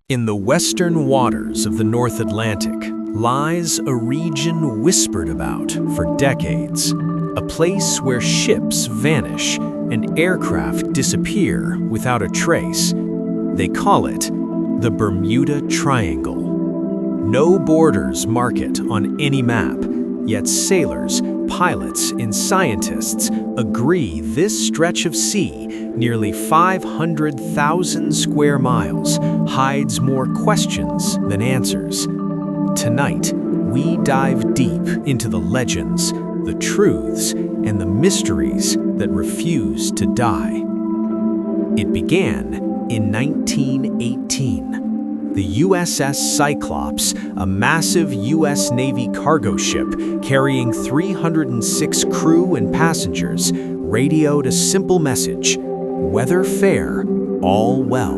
In the western waters of the North Atlantic lies a region whispered about for decades, a place where ships vanish and aircraft disappear without a trace. They call it the Bermuda Triangle. No borders mark it on any map, yet sailors, pilots, and scientists agree this stretch of sea, nearly 500,000 square miles, hides more questions than answers. Tonight, we dive deep into the legends, the truths, and the mysteries that refuse to die. It began in 1918. The USS Cyclops, a massive U.S. Navy cargo ship carrying 306 crew and passengers, radioed a simple message: weather fair, all well.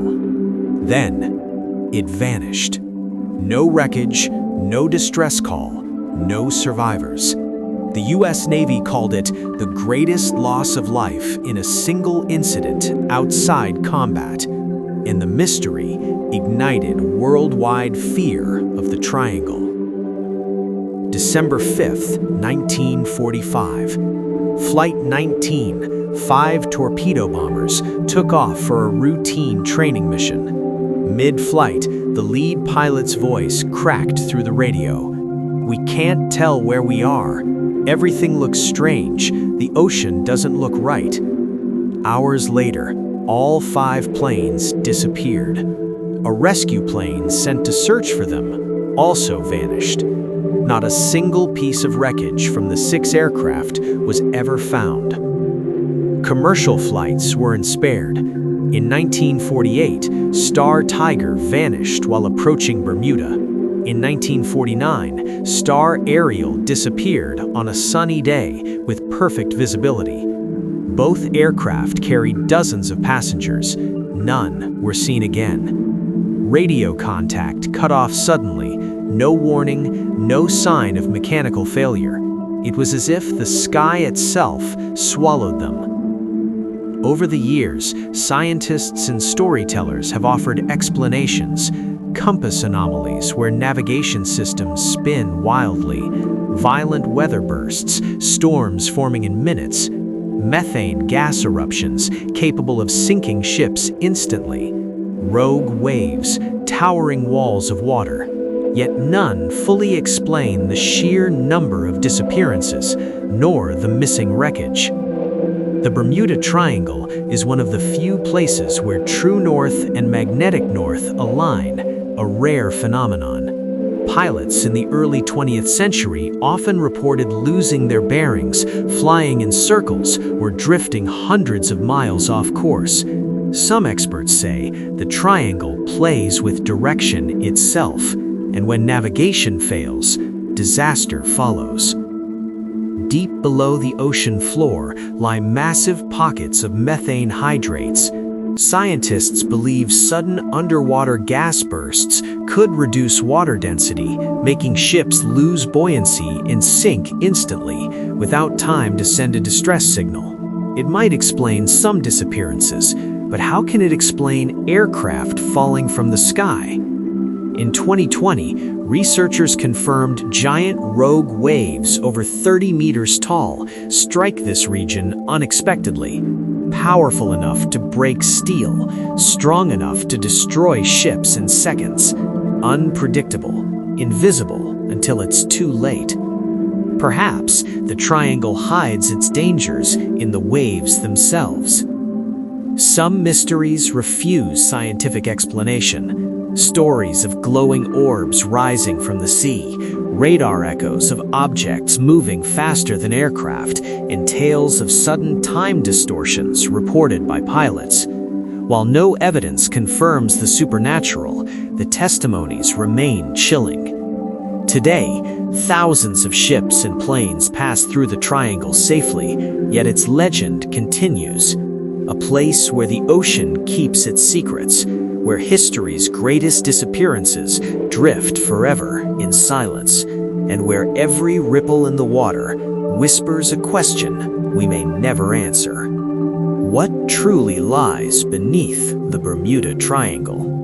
Then, it vanished. No wreckage, no distress call, no survivors. The U.S. Navy called it the greatest loss of life in a single incident outside combat, and the mystery ignited worldwide fear of the triangle. December 5th, 1945. Flight 19, 5 torpedo bombers took off for a routine training mission. Mid-flight, the lead pilot's voice cracked through the radio. "We can't tell where we are. Everything looks strange. The ocean doesn't look right." Hours later, all 5 planes disappeared. A rescue plane sent to search for them also vanished. Not a single piece of wreckage from the 6 aircraft was ever found. Commercial flights weren't spared. In 1948, Star Tiger vanished while approaching Bermuda. In 1949, Star Ariel disappeared on a sunny day with perfect visibility. Both aircraft carried dozens of passengers. None were seen again. Radio contact cut off suddenly. No warning, no sign of mechanical failure. It was as if the sky itself swallowed them. Over the years, scientists and storytellers have offered explanations. Compass anomalies where navigation systems spin wildly, violent weather bursts, storms forming in minutes, methane gas eruptions capable of sinking ships instantly, rogue waves, towering walls of water. Yet none fully explain the sheer number of disappearances, nor the missing wreckage. The Bermuda Triangle is one of the few places where true north and magnetic north align, a rare phenomenon. Pilots in the early 20th century often reported losing their bearings, flying in circles, or drifting hundreds of miles off course. Some experts say the triangle plays with direction itself, and when navigation fails, disaster follows. Deep below the ocean floor lie massive pockets of methane hydrates. Scientists believe sudden underwater gas bursts could reduce water density, making ships lose buoyancy and sink instantly, without time to send a distress signal. It might explain some disappearances, but how can it explain aircraft falling from the sky? In 2020, researchers confirmed giant rogue waves over 30 meters tall strike this region unexpectedly. Powerful enough to break steel, strong enough to destroy ships in seconds. Unpredictable, invisible until it's too late. Perhaps the triangle hides its dangers in the waves themselves. Some mysteries refuse scientific explanation. Stories of glowing orbs rising from the sea, radar echoes of objects moving faster than aircraft, and tales of sudden time distortions reported by pilots. While no evidence confirms the supernatural, the testimonies remain chilling. Today, thousands of ships and planes pass through the triangle safely, yet its legend continues. A place where the ocean keeps its secrets, where history's greatest disappearances drift forever in silence, and where every ripple in the water whispers a question we may never answer. What truly lies beneath the Bermuda Triangle?